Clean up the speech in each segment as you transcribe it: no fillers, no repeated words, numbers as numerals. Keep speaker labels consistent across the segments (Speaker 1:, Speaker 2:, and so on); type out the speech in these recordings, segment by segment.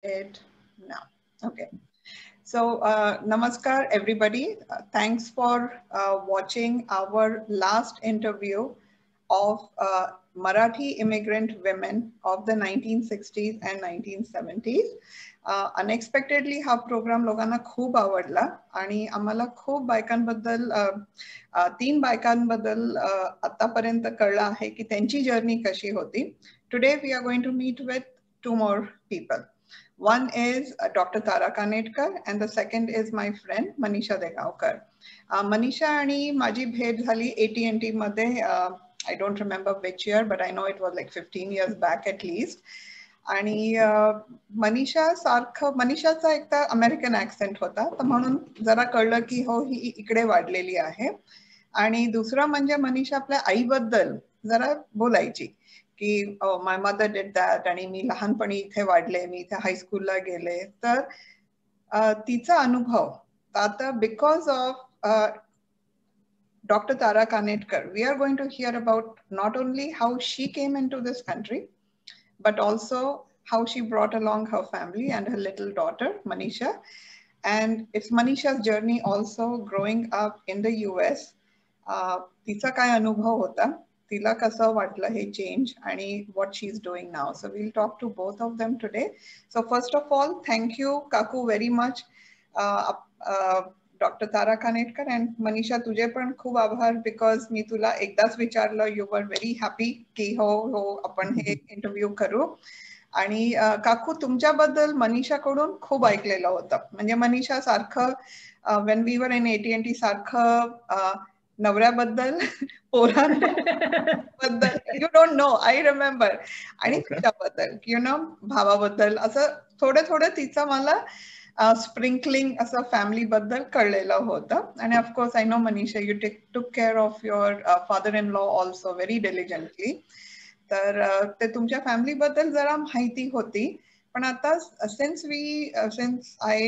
Speaker 1: It now. Okay. So, namaskar, everybody. Thanks for watching our last interview of Marathi immigrant women of the 1960s and 1970s. Unexpectedly हा programme लोकांना खूप आवडला आणि आम्हाला खूप बायकांबद्दल 3 बायकांबद्दल आतापर्यंत कळलं आहे की त्यांची जर्नी कशी होती. Today we are going to meet with 2 more people. One is Dr. Tara Kanetkar and the second is my friend Manisha Degaonkar. Manisha आणि माझी भेट झाली AT&T मध्ये. I don't remember which year, but I know it was like 15 years back at least. आणि मनीषाचा एक तर American accent होता, तर म्हणून जरा कळलं की हो ही इकडे वाढलेली आहे. आणि दुसरं म्हणजे मनीषा आपल्या आईबद्दल जरा बोलायची की माय मदर डिड दॅट, आणि मी लहानपणी इथे वाढले, मी इथे हायस्कूलला गेले. तर तिचा अनुभव आता because of Dr. Tara Kanetkar, we are going to hear about not only how she came into this country, but also how she brought along her family and her little daughter, Manisha. And it's Manisha's journey also growing up in the US. तिचा काय अनुभव होता, तिला कसं वाटलं हे change, आणि what she's doing now. So we'll talk to both of them today. So first of all, thank you, Kaku, very much. Doctor Tara Kanetkar and Manisha, तुझे पण खूप आभार, बिकॉज मी तुला एकदाच विचारलं, यू वर व्हेरी हॅपी की हो हो आपण हे इंटरव्ह्यू करू. आणि काकू, तुमच्याबद्दल मनीषाकडून खूप ऐकलेलं होतं. म्हणजे मनीषा सारखं Wien we were in AT&T सारखं नवऱ्याबद्दल, पोरांबद्दल, you don't know, I remember, आणि तिच्याबद्दल यु नो भावाबद्दल असं थोडं थोडं तिचं मला स्प्रिंकलिंग असं फॅमिली बद्दल कळलेलं होतं. आणि of course I know Manisha, you took care of your father in law also very diligently. तर ते तुमच्या फॅमिली बद्दल जरा माहिती होती. पण आता since I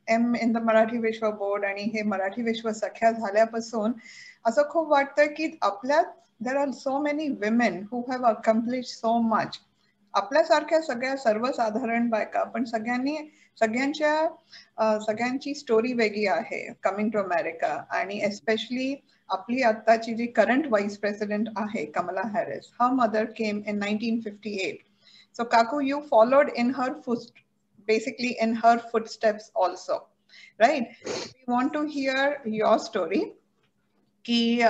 Speaker 1: am in the Marathi Vishwa board आणि हे मराठी विश्व सख्या झाल्यापासून असं खूप वाटतं की आपल्यात there are so many women who have accomplish so much. आपल्यासारख्या सगळ्या सर्वसाधारण बायका, पण सगळ्यांची स्टोरी वेगळी आहे कमिंग टू अमेरिका. आणि एस्पेशली आपली आत्ताची जी करंट व्हाईस प्रेसिडेंट आहे, Kamala Harris, her mother came in 1958. So Kaku, you followed in her basically in her footsteps also, right? We want to hear your story की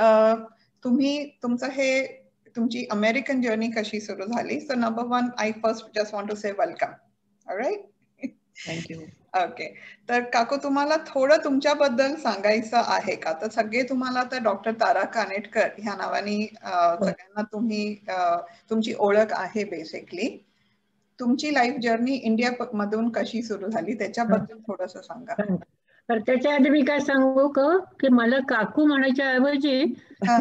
Speaker 1: तुमची American journey कशी सुरू झाली. So number one, I first just want to say welcome. Alright,
Speaker 2: thank you.
Speaker 1: Okay. तर काकू, तुम्हाला थोडं तुमच्याबद्दल सांगायचं आहे का? तर सगळे तुम्हाला तर डॉक्टर तारा कानेटकर ह्या नावाने सगळ्यांना तुमची ओळख आहे. बेसिकली तुमची लाईफ जर्नी इंडिया मधून कशी सुरू झाली त्याच्याबद्दल थोडंसं सांगा.
Speaker 2: तर त्याच्या आधी मी काय सांगू की मला काकू म्हणायच्या ऐवजी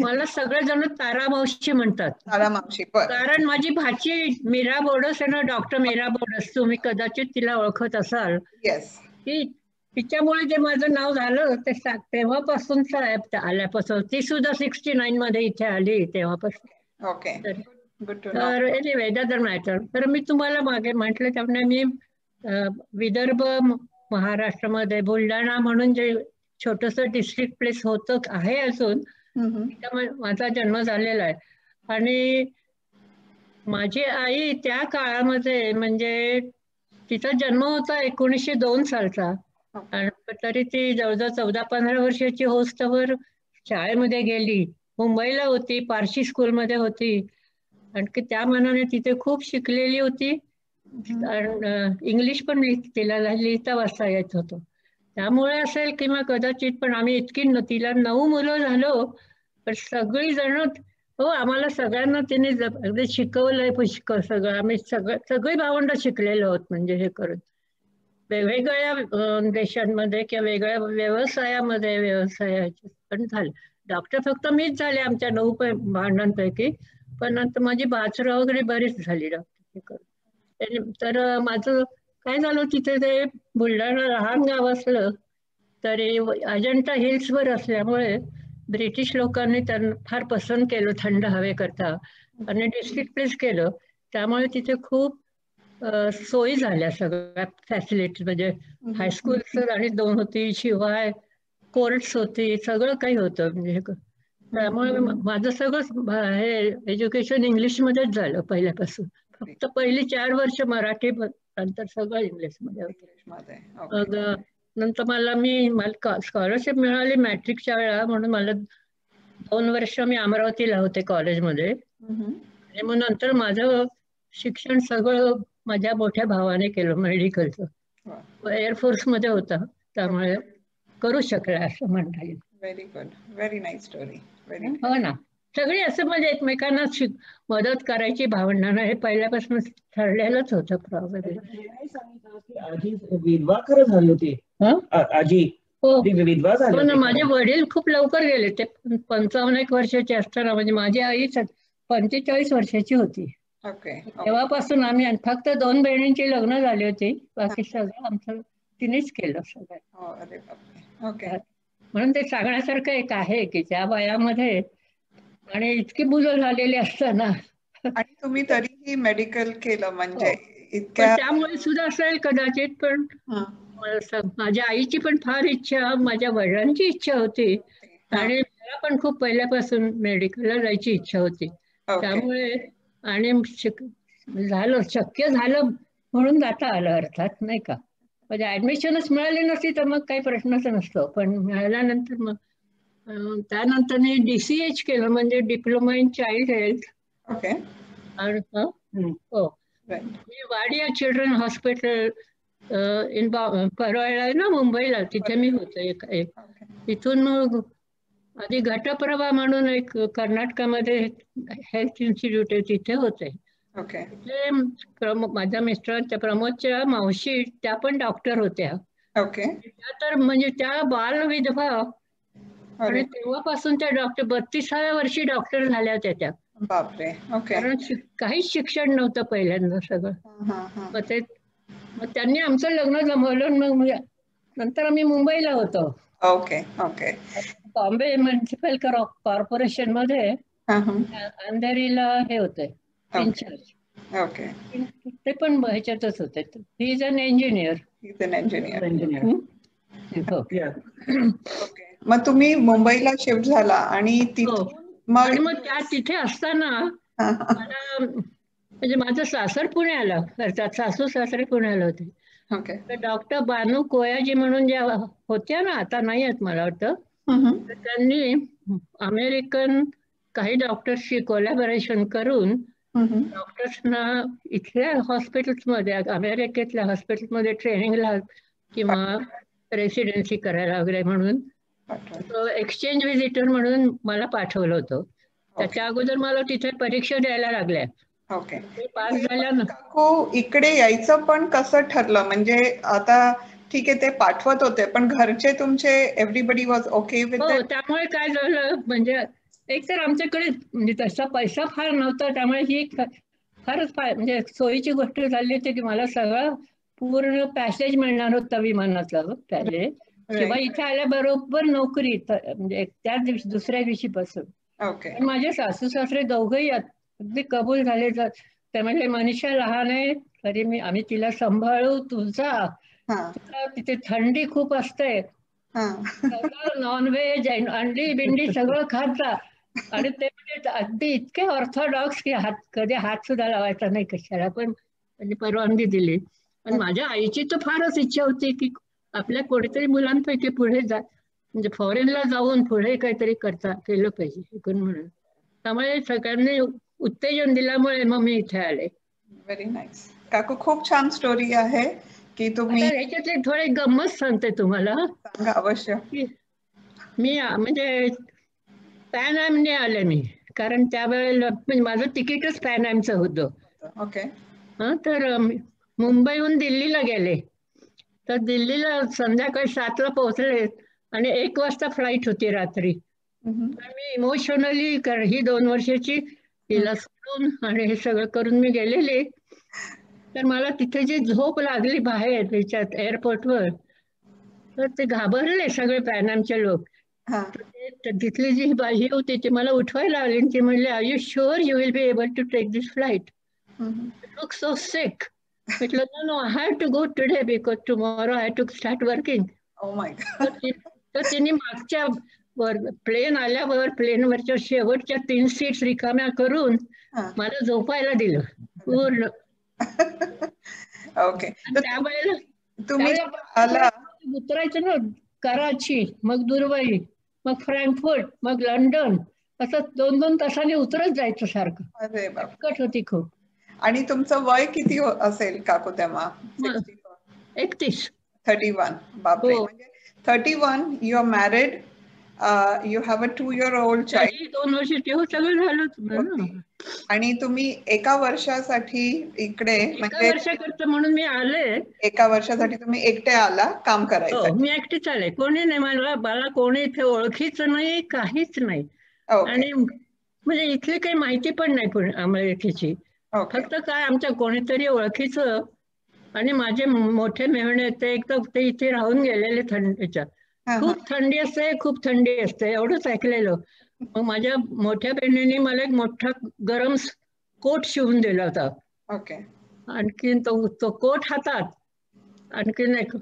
Speaker 2: मला सगळेजण तारा मावशी म्हणतात.
Speaker 1: तारा मावशी,
Speaker 2: कारण माझी भाची मीरा बोडस आहे ना, डॉक्टर मीरा बोडस, तुम्ही कदाचित तिला ओळखत असाल.
Speaker 1: येस.
Speaker 2: तिच्यामुळे जे माझं नाव झालं ते तेव्हापासून आल्यापासून, ती सुद्धा 69 मध्ये इथे आली तेव्हापासून.
Speaker 1: ओके.
Speaker 2: तर एनिवे डझंट मॅटर. तर मी तुम्हाला मागे म्हटलं त्यामुळे मी विदर्भ महाराष्ट्रामध्ये बुलढाणा म्हणून जे छोटस डिस्ट्रिक्ट प्लेस होतं आहे अजून, माझा जन्म झालेला आहे. आणि माझी आई त्या काळामध्ये, म्हणजे तिचा जन्म होता 1902 सालचा, तरी ती जवळजवळ 14-15 वर्षाची होस्तवर शाळेमध्ये गेली. मुंबईला होती, पारशी स्कूलमध्ये होती. आणखी त्या मानाने तिथे खूप शिकलेली होती. इंग्लिश पण तिला लिहिता वाचता येत होतं. त्यामुळे असेल किंवा कदाचित, पण आम्ही तिला 9 मुलं झालो, पण सगळी जण आम्हाला सगळ्यांना तिने अगदी शिकवलंय सगळं. आम्ही सगळी भावंड शिकलेलो आहोत. म्हणजे हे करून वेगवेगळ्या देशांमध्ये किंवा वेगळ्या व्यवसायाचे पण झाले. डॉक्टर फक्त मीच झाले आमच्या 9 भावंडांपैकी, पण नंतर माझी बाचरं वगैरे बरीच झाली डॉक्टर करून. तर माझं काय झालं, तिथे ते बुलढाणा लहान गाव असलं तरी अजंठा हिल्सवर असल्यामुळे ब्रिटिश लोकांनी त्यांना फार पसंत केलं थंड हवेकरता, आणि डिस्ट्रिक्ट प्लेस केलं. त्यामुळे तिथे खूप सोयी झाल्या सगळ्या फॅसिलिटी, म्हणजे हायस्कूल आणि 2 होती, शिवाय कोर्ट्स होती, सगळं काही होतं. म्हणजे त्यामुळे माझं सगळं हे एज्युकेशन इंग्लिशमध्येच झालं पहिल्यापासून. फक्त पहिली 4 वर्ष मराठी, नंतर सगळं इंग्लिशमध्ये होतं. मग नंतर मला स्कॉलरशिप मिळाली मॅट्रिकच्या वेळा, म्हणून मला 2 वर्ष मी अमरावतीला होते कॉलेजमध्ये. आणि मग नंतर माझं शिक्षण सगळं माझ्या मोठ्या भावाने केलं मेडिकलचं. एअरफोर्स मध्ये होता, त्यामुळे करू शकला असं म्हणता येईल.
Speaker 1: Very good, very nice story.
Speaker 2: हो ना, सगळी असं म्हणजे एकमेकांना मदत करायची भावना हे पहिल्यापासून ठरलेलंच होतं. प्रॉब्लेम
Speaker 3: आजी विधवा खरं झाली होती. आजी विधवा झाली होती.
Speaker 2: माझे वडील खूप लवकर गेले, ते 55 वर्षाचे असताना. म्हणजे माझी आई 45 वर्षाची होती. तेव्हापासून आम्ही फक्त 2 बहिणींची लग्न झाली होती, बाकी सगळं आमचं तिनेच केलं सगळं. म्हणून ते सांगण्यासारखं एक आहे की त्या वयामध्ये आणि इतकी मुलं झालेली असताना.
Speaker 1: आणि तुम्ही तरीही मेडिकल केलं म्हणजे
Speaker 2: त्यामुळे सुद्धा असेल कदाचित. पण माझ्या आईची पण फार इच्छा, माझ्या वडिलांची इच्छा होती, आणि मला पण खूप पहिल्यापासून मेडिकलला जायची इच्छा होती. त्यामुळे आणि झालं, शक्य झालं म्हणून जाता आलं अर्थात, नाही का. म्हणजे ऍडमिशनच मिळाली नसती तर मग काही प्रश्नच नसतो. पण मिळाल्यानंतर मग त्यानंतर मी DCH केलं, म्हणजे डिप्लोमा इन चाइल्ड हेल्थ. हो, मी वाडिया चिल्ड्रन हॉस्पिटल इन परवाळा ना मुंबईला, तिथे मी होते एक. तिथून मग आधी घटप्रभा म्हणून एक कर्नाटकामध्ये हेल्थ इन्स्टिट्यूट आहे, तिथे होते. माझ्या मिस्टरांच्या प्रमोदच्या मावशी त्या पण डॉक्टर होत्या. त्या तर म्हणजे त्या बाल विधवा, आणि तेव्हापासून त्या डॉक्टर 32व्या वर्षी डॉक्टर झाल्या त्या.
Speaker 1: बापरे.
Speaker 2: कारण काहीच शिक्षण नव्हतं पहिल्यांदा सगळं. मग त्यांनी आमचं लग्न जमवलं. मग नंतर आम्ही मुंबईला होतो. बॉम्बे म्युनिसिपल कॉर्पोरेशन मध्ये अंधेरीला हे होते इन्चार्ज. ते पण ह्याच्यातच होते. He is an engineer.
Speaker 1: मग तुम्ही मुंबईला शिफ्ट झाला आणि
Speaker 2: मग तिथे असताना मला, म्हणजे माझं सासर पुण्याला, अर्थात सासू सासरे पुण्याला होते. तर डॉक्टर बानू कोयाजी म्हणून ज्या होत्या ना, आता नाही आहेत मला वाटतं, तर त्यांनी अमेरिकन काही डॉक्टर्सशी कोलॅबोरेशन करून डॉक्टर्सना इथल्या हॉस्पिटल्समध्ये, अमेरिकेतल्या हॉस्पिटलमध्ये ट्रेनिंगला किंवा रेसिडेन्सी करायला वगैरे म्हणून एक्सचेंज व्हिजिटर म्हणून मला पाठवलं होतं. त्याच्या अगोदर मला तिथे परीक्षा द्यायला लागल्या. पास झाल्या ना.
Speaker 1: इकडे यायचं पण कसं ठरलं? म्हणजे आता ठीक आहे ते पाठवत होते, पण घरचे तुमचे everybody was okay with
Speaker 2: it? त्यामुळे काय झालं, म्हणजे एक तर आमच्याकडे म्हणजे तसा पैसा फार नव्हता, त्यामुळे ही फारच म्हणजे सोयीची गोष्ट झाली होती की मला सगळं पूर्ण पॅसेज मिळणार होता विमानाचं पॅसेज. शिवाय इथे आल्याबरोबर नोकरी, म्हणजे त्याच दिवशी दुसऱ्या दिवशीपासून. पण माझे सासू सासरे दोघंही अगदी कबूल झाले. ते म्हणजे मनीषा लहान आहे तरी आम्ही तिला सांभाळू, तुझा तिथे थंडी खूप असते, सगळं नॉनव्हेज अंडी बिंडी सगळं खात जा. आणि ते म्हणजे अगदी इतके ऑर्थोडॉक्स की कधी हात सुद्धा लावायचा नाही कशाला, पण म्हणजे परवानगी दिली. पण माझ्या आईची तर फारच इच्छा होती की आपल्या कोणीतरी मुलांपैकी पुढे म्हणजे फॉरेनला जाऊन पुढे काहीतरी केलं पाहिजे म्हणून. त्यामुळे सगळ्यांनी उत्तेजन दिल्यामुळे मग मी इथे आले.
Speaker 1: Very nice. काकू खूप छान स्टोरी आहे की तुम्ही.
Speaker 2: ह्याच्यातली थोडी गंमत सांगते तुम्हाला.
Speaker 1: अवश्य.
Speaker 2: मी म्हणजे पॅन ॲमने आले मी, कारण त्यावेळेला म्हणजे माझं तिकीटच पॅन ॲमचं होतं. तर मुंबईहून दिल्लीला गेले. तर दिल्लीला संध्याकाळी 7ला पोहोचले आणि 1 वाजता फ्लाईट होती रात्री. तर मी इमोशनली ही 2 वर्षाची तिला सोडून आणि हे सगळं करून मी गेलेले. तर मला तिथे जी झोप लागली बाहेर त्याच्यात एअरपोर्टवर, तर ते घाबरले सगळे पॅन ॲमचे लोक. तिथली जी बाई होती ती मला उठवायला आली आणि ती म्हणली, are you sure you will be able to take this flight? Look so sick. म्हटलं no I have to go today because tomorrow I have to start working.
Speaker 1: Oh my God.
Speaker 2: तर तिने मागच्या प्लेन आल्यावर प्लेनवरच्या शेवटच्या 3 seats रिकाम्या करून मला झोपायला दिलं पूर्ण.
Speaker 1: ओके.
Speaker 2: त्यावेळेला
Speaker 1: तुम्ही आला
Speaker 2: उतरायचं ना, कराची, मग दुबई, मग फ्रँकफर्ट, मग लंडन, असं 2-2 तासांनी उतरत जायचं सारखं.
Speaker 1: अरे बाप.
Speaker 2: कट होती खूप.
Speaker 1: आणि तुमचं वय किती असेल काकू तेव्हा?
Speaker 2: 31.
Speaker 1: 31. बापरे. म्हणजे 31, you are married, you have a 2-year-old child.
Speaker 2: 2 वर्ष तेव्हा सगळं झालं.
Speaker 1: आणि तुम्ही एका वर्षासाठी इकडे, म्हणजे
Speaker 2: वर्षाकरता म्हणून मी आले.
Speaker 1: एका वर्षासाठी तुम्ही एकटे आला काम करायचं?
Speaker 2: मी एकटीच आले, कोणी नाही. मला कोणी इथे ओळखीचं नाही, काहीच नाही. आणि म्हणजे इथली काही माहिती पण नाही कोणी आम्हाला इथेची. फक्त काय आमच्या कोणीतरी ओळखीचं. आणि माझे मोठे मेहणे ते ते इथे राहून गेलेले थंडीच्या. खूप थंडी असते, खूप थंडी असते एवढंच ऐकलेलं. मग माझ्या मोठ्या बहिणीने मला एक मोठा गरम कोट शिवून दिला होता. आणखीन तो कोट हातात, आणखीन एक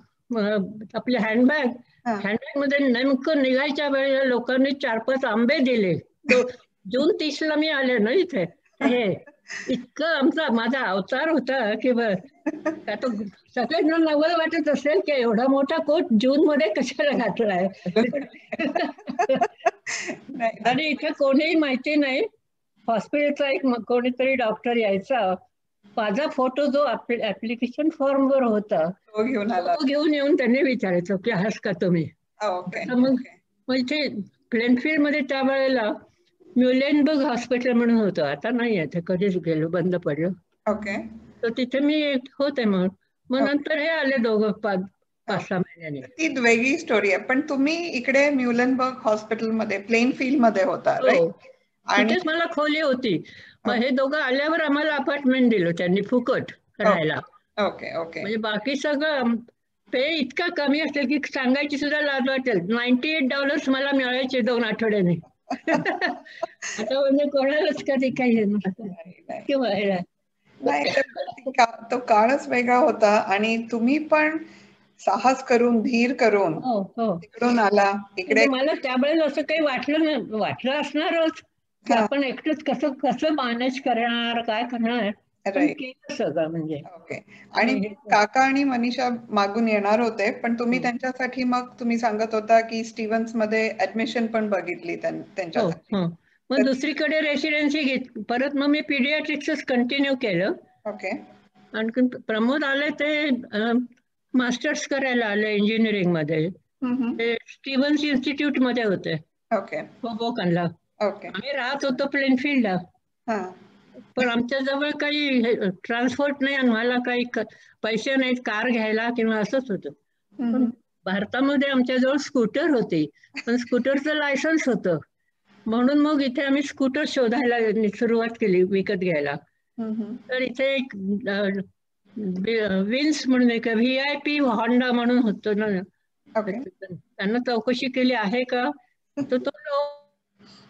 Speaker 2: आपली हँडबॅग मध्ये नेमकं निघायच्या वेळेला लोकांनी 4-5 आंबे दिले. जून 30ला मी आले ना इथे. हे इतकं माझा अवतार होता की सगळ्यांना नवल वाटत असेल की एवढा मोठा कोट जून मध्ये कशाला घातलाय. आणि इथे कोणीही माहिती नाही. हॉस्पिटलचा एक कोणीतरी डॉक्टर यायचा, माझा फोटो जो ऍप्लिकेशन फॉर्म वर होता तो घेऊन येऊन त्यांनी विचारायचं की हास का तुम्ही. मग इथे प्लेनफील्ड मध्ये त्यावेळेला म्युलेनबर्ग हॉस्पिटल म्हणून होतं, आता नाही आहे ते, कधीच गेलो, बंद पडलं. तर तिथे मी होते. मग नंतर हे आले दोघं 5-6 महिन्यांनी.
Speaker 1: ती वेगळी स्टोरी आहे. पण तुम्ही इकडे म्युलेनबर्ग हॉस्पिटल मध्ये प्लेनफील्ड मध्ये होता,
Speaker 2: आणि मला खोली होती. मग हे दोघं आल्यावर आम्हाला अपार्टमेंट दिलं त्यांनी फुकट राहायला. म्हणजे बाकी सगळं पे इतका कमी असेल की सांगायची सुद्धा लाज वाटेल. $98 मला मिळायचे 2 आठवड्याने. आता म्हणजे कोणालाच कधी काही किंवा
Speaker 1: तो काळच वेगळा होता. आणि तुम्ही पण साहस करून, धीर करून तिकडून आला इकडे.
Speaker 2: मला त्यावेळेला असं काही वाटलं असणारच की आपण एकटंच कसं मॅनेज करणार, काय करणार. सगळं म्हणजे.
Speaker 1: आणि काका आणि मनीषा मागून येणार होते, पण तुम्ही त्यांच्यासाठी, मग तुम्ही सांगत होता की स्टीव्हन्स मध्ये ऍडमिशन पण बघितली त्यांच्यासाठी.
Speaker 2: मग दुसरीकडे रेसिडेन्सी परत मग मी पीडियाट्रिक्सच कंटिन्यू केलं. आणखी प्रमोद आले ते मास्टर्स करायला आले इंजिनिअरिंग मध्ये. ते स्टीव्हन्स इन्स्टिट्यूट मध्ये होते होबोकनला. आम्ही राहत होतो प्लेनफील्डला. पण आमच्या जवळ काही ट्रान्सपोर्ट नाही, आम्हाला काही पैसे नाहीत कार घ्यायला किंवा असंच होतं. पण भारतामध्ये आमच्याजवळ स्कूटर होती, पण स्कूटरचं लायसन्स होतं. म्हणून मग इथे आम्ही स्कूटर शोधायला सुरुवात केली, विकत घ्यायला. तर इथे एक विन्स म्हणून एक VIP होंडा म्हणून होतो ना, त्यांना चौकशी केली आहे का, तर तो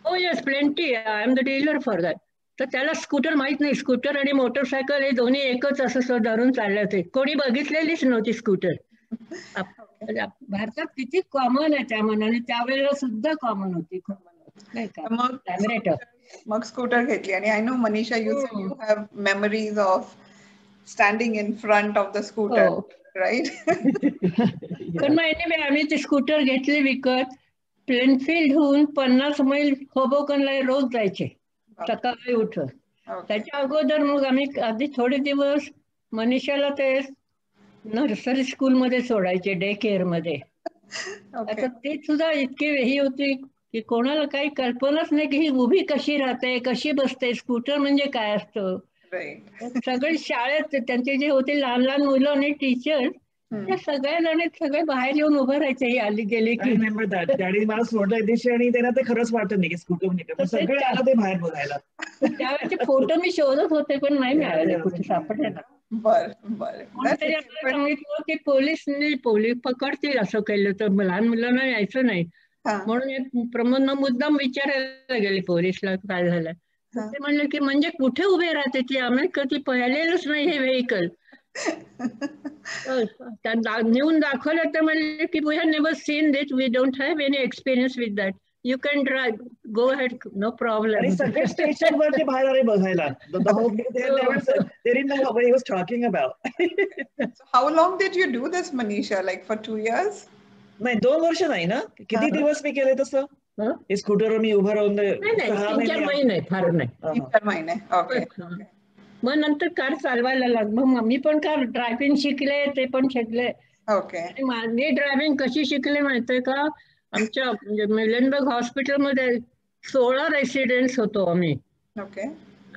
Speaker 2: हो yes plenty, I am the dealer for that. तर त्याला स्कूटर माहित नाही. स्कूटर आणि मोटरसायकल हे दोन्ही एकच असं धरून चालले होते. कोणी बघितलेलीच नव्हती स्कूटर. भारतात किती कॉमन आहे त्या मनाने, त्यावेळेला सुद्धा कॉमन होती.
Speaker 1: मग स्कूटर घेतली. आणि I know Manisha, you have memories of standing in front of the scooter, right?
Speaker 2: पण मग एनिवे आम्ही ती स्कूटर घेतली विकत. प्लेनफील्डहून 50 मैल होबोकनला रोज जायचे सकाळी उठून. त्याच्या अगोदर मग आम्ही आधी थोडे दिवस मनीषाला ते नर्सरी स्कूल मध्ये सोडायचे, डे केअर मध्ये. आता ते सुद्धा इतकी ही होती की कोणाला काही कल्पनाच नाही की ही उभी कशी राहते, कशी बसते, स्कूटर म्हणजे काय असतं. सगळे शाळेत त्यांचे जे होते लहान लहान मुलं आणि टीचर, त्या सगळ्या जण सगळे बाहेर येऊन उभं राहायचे. ही आली गेली की
Speaker 3: मला सोडलं दिवशी, आणि त्यांना ते खरंच वाटत नाही की स्कूटर म्हणजे सगळे आला ते बाहेर बघायला.
Speaker 2: त्यावेळेचे फोटो मी शोधत होते पण नाही मिळाले, कुठे सापडले ना. कोणतरी आपल्याला सांगितलं की पोलीस पकडतील असं केलं तर लहान मुलांना यायचं नाही. म्हणून प्रमोदनं मुद्दाम विचारायला गेले पोलीसला काय झालं. ते म्हणले की म्हणजे कुठे उभे राहते ती, आम्ही कधी पाहिलेलंच नाही हे व्हेकल. नेऊन दाखवलं तर म्हणले की we have never seen this, we don't have any experience with that, you can drive, go ahead, no problem.
Speaker 3: आणि सगळे स्टेशन वरती बाहेर आले बघायला.
Speaker 1: How long did you do this, Manisha? Like for 2 years?
Speaker 3: नाही 2 वर्ष नाही ना, किती दिवस मी केले तसं. स्कूटरवर मी उभं राहून
Speaker 2: 3-4 महिने, फार नाही.
Speaker 1: 3-4 महिने. ओके.
Speaker 2: मग नंतर कार चालवायला लागलो. मग मी पण कार ड्रायव्हिंग शिकले, ते पण शिकले.
Speaker 1: ओके.
Speaker 2: मी ड्रायव्हिंग कशी शिकले माहितीये का, आमच्या मिलनबर्ग हॉस्पिटलमध्ये 16 रेसिडेंट्स होतो आम्ही.
Speaker 1: ओके.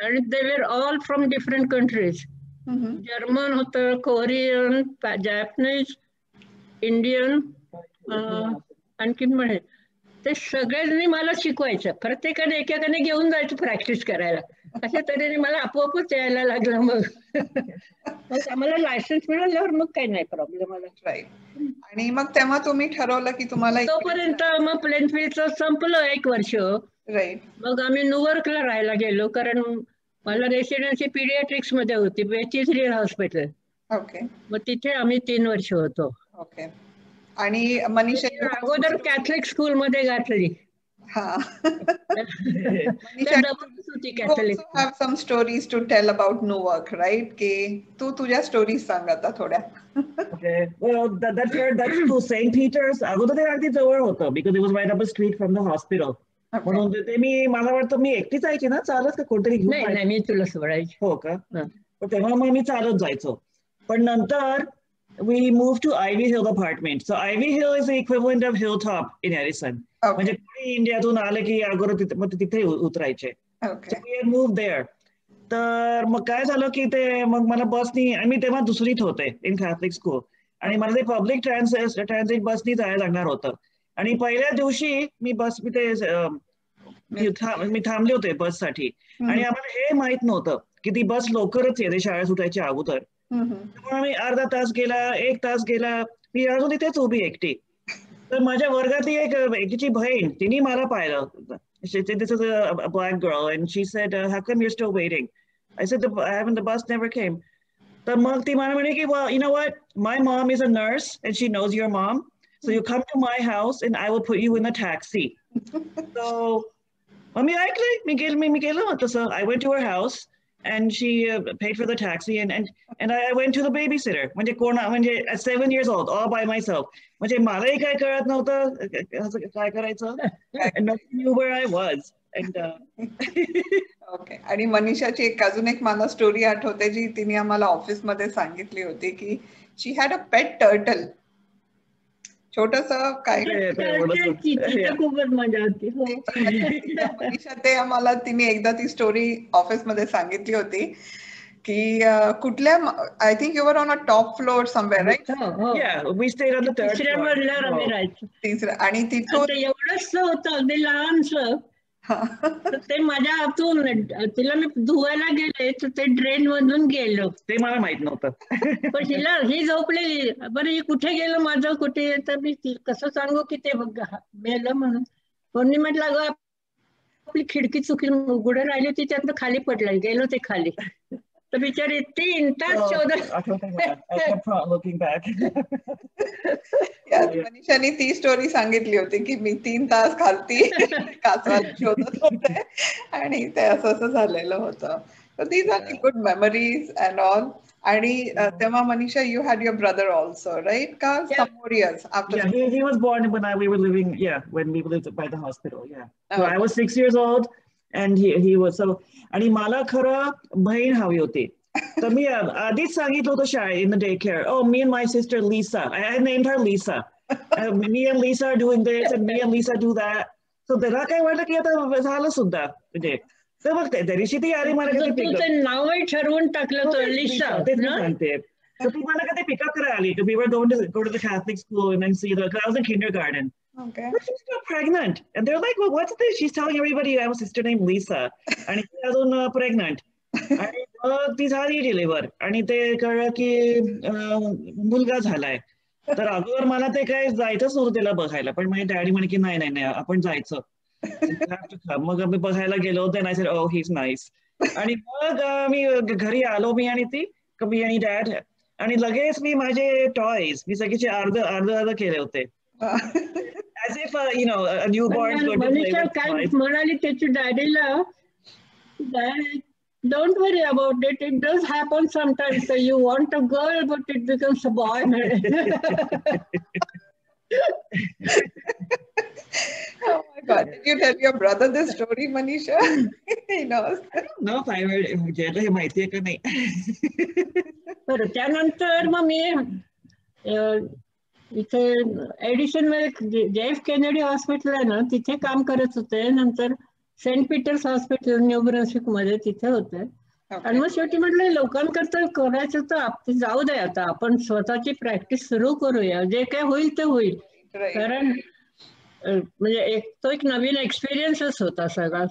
Speaker 2: आणि they were all from different countries. German होतं, कोरियन, जॅपनीज, इंडियन, आणखीन म्हणे ते सगळ्यांनी मला शिकवायचं. प्रत्येकाने एकेकाने घेऊन जायचं प्रॅक्टिस करायला. अशा तऱ्हेने मला आपोआपच यायला लागलं. मग आम्हाला लायसन्स मिळाल्यावर मग काही नाही प्रॉब्लेम आला.
Speaker 1: राईट. आणि मग तेव्हा तुम्ही ठरवलं की तुम्हाला
Speaker 2: तोपर्यंत मग प्लेनफील्डचं संपलं 1 वर्ष.
Speaker 1: राईट.
Speaker 2: मग आम्ही न्यूयॉर्कला राहायला गेलो, कारण मला रेसिडेन्सी पीडियाट्रिक्स मध्ये होती, बेचिस हॉस्पिटल.
Speaker 1: ओके.
Speaker 2: मग तिथे आम्ही 3 वर्ष होतो.
Speaker 1: ओके. आणि मनीषा
Speaker 2: अगोदर कॅथलिक स्कूल मध्ये घातली.
Speaker 1: have some stories to tell about Newark, right? की तू तुझ्या स्टोरीज सांग आता थोड्या.
Speaker 3: Okay, well that's to St. Peter's. अगोदर ते अगदी जवळ होतं, because it was right up the street from the hospital. म्हणून ते मला वाटतं मी एकटी जायची ना चालत, का कोणतरी घेऊन?
Speaker 2: नाही, मी तुला सोडायची.
Speaker 3: हो का? तेव्हा मग मी चालत जायचो. पण नंतर we moved to Ivy Hill apartment. So Ivy Hill is the equivalent of Hilltop in Edison. म्हणजे इंडियातून आलं की अगोदर मग तिथे उतरायचे. So we had moved there. तर मग काय झालं की ते मग मला बसनी, आणि तेव्हा दुसरीत होते इन कॅथलिक स्कूल, आणि मला ते पब्लिक ट्रान्झिट बसनी जायला लागणार होतं. आणि पहिल्या दिवशी मी थांबले होते बससाठी, आणि आम्हाला हे माहित नव्हतं की ती बस लवकरच येते शाळा सुटायच्या अगोदर. त्यामुळे आम्ही अर्धा तास गेला, 1 तास गेला, मी अजून तिथेच उभी एकटी. तर माझ्या वर्गातली एकटीची बहीण, तिने मला पाहिलं. This is a black girl, and she said, "How come you're still waiting?" I said, "The bus never came." तर मग ती मला म्हणे की, "Well, you know what? My mom is a nurse, and she knows your mom. So you come to my house, and I will put you in a taxi." So मग मी ऐकले, मी गेलो तसं. I went to her house, and she paid for the taxi, and I went to the babysitter. म्हणजे at 7 years old, all by myself. म्हणजे मलाही काय कळत नव्हतं काय करायचं. And nobody knew where I was. And
Speaker 1: okay. आणि मनीषाची अजून एक मला स्टोरी आठवते, जी तिने आम्हाला ऑफिसमध्ये सांगितली होती, की शी हॅड अ पेट टर्टल. छोटस काय
Speaker 2: खूपच मजा होती.
Speaker 1: मनीषा ते आम्हाला तिने एकदा ती स्टोरी ऑफिसमध्ये सांगितली होती की कुठल्या, I think you were on a top floor somewhere, right?
Speaker 3: Yeah, we stayed on the third floor.
Speaker 2: 3ऱ्या मजल्यावर आम्ही राहायचो.
Speaker 1: 3ऱ्या. आणि तिथून
Speaker 2: एवढंच होतं, अगदी लहानसं. ते माझ्या हातून तिला मी धुवायला गेले तर ते ड्रेन मधून गेलो.
Speaker 3: ते मला माहित नव्हतं.
Speaker 2: पण ही झोपलेली. बरं ही कुठे गेलं माझं, कुठे? तर मी कसं सांगू की ते मेलं म्हणून. पण मी म्हटलं, अगं आपली खिडकी चुकी उघडं राहिली होती, त्यातनं खाली पडलं, गेलो ते खाली. तर बिचारी 3 तास
Speaker 1: मनीषाने ती स्टोरी सांगितली होती की मी 3 तास खालती कासवाला शोधत होते, आणि ते असं झालेलं होतं. So these are the good memories and all. आणि तेव्हा Manisha, you had your brother also, right? Ka some more years after.
Speaker 3: Yeah, he was born when we were living, when we lived by the hospital. So I was 6 years old, and he was so. आणि मला खरं बहीण हवी होती. तर मी आधीच सांगितलं होतं शाळेत, in the daycare, oh, me and my sister Lisa. I named her Lisa. Me and Lisa are doing this, and me and Lisa do that. So त्याला काय वाटलं की आता झालं सुद्धा, म्हणजे तर मग त्या दिवशी ती आली मला
Speaker 2: नावही ठरवून टाकलं होतं लिसा.
Speaker 3: तेच मी सांगते. तर ती मला कधी पिकअप करायला आली. We were going to go to the Catholic school and then see I was in kindergarten.
Speaker 1: Okay.
Speaker 3: But she's still pregnant. And they're like, well, what's this? She's telling everybody I have a sister named Lisa. आणि ती अजून pregnant. आणि मग ती झाली deliver, आणि ते कळलं की मुलगा झालाय. तर अगोदर मला ते काय जायचंच नव्हतं त्याला बघायला, पण माझे डॅडी म्हणे की नाही आपण जायचं. मग आम्ही बघायला गेलो. Then I said, oh, he's nice. आणि मग मी घरी आलो, मी आणि डॅड. आणि लगेच मी माझे टॉयज मी सगळीचे अर्ध केले होते. As if you know a newborn is going to play with
Speaker 2: काय
Speaker 3: toys.
Speaker 2: म्हणाली त्याची डॅडीला, don't worry about it, it does happen sometimes, so you want a girl but it becomes a boy.
Speaker 1: Oh my God, did you tell your brother this story, Manisha? He knows.
Speaker 3: No, ज्याला हे माहितीये का नाही.
Speaker 2: बरं, त्यानंतर मग मी इथे Edison मध्ये JF केनेडी हॉस्पिटल आहे ना, तिथे काम करत होते. नंतर saint Peter's hospital new Brunswick मध्ये तिथे होते. आणि मग शेवटी म्हटलं लोकांकरता करायचं तर जाऊ दे, आता आपण स्वतःची प्रॅक्टिस सुरू करूया, जे काय होईल ते होईल. कारण म्हणजे एक नवीन एक्सपिरियन्सच होता सगळा.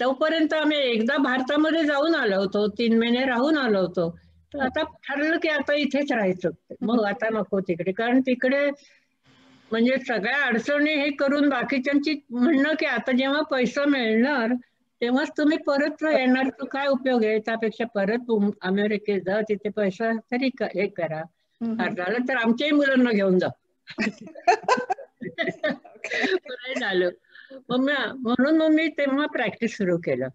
Speaker 2: तोपर्यंत आम्ही एकदा भारतामध्ये जाऊन आलो होतो, 3 महिने राहून आलो होतो. तर आता ठरलं की आता इथेच राहायचं. मग आता नको तिकडे, कारण तिकडे म्हणजे सगळ्या अडचणी हे करून बाकीच्यांची म्हणणं की आता जेव्हा पैसा मिळणार तेव्हाच तुम्ही परत येणार, तर काय उपयोग आहे, त्यापेक्षा परत अमेरिकेत जा, तिथे पैसा तरी हे करा. झालं तर आमच्याही मुलांना घेऊन जा. झालं म्हणून मग मी तेव्हा प्रॅक्टिस सुरू केलं.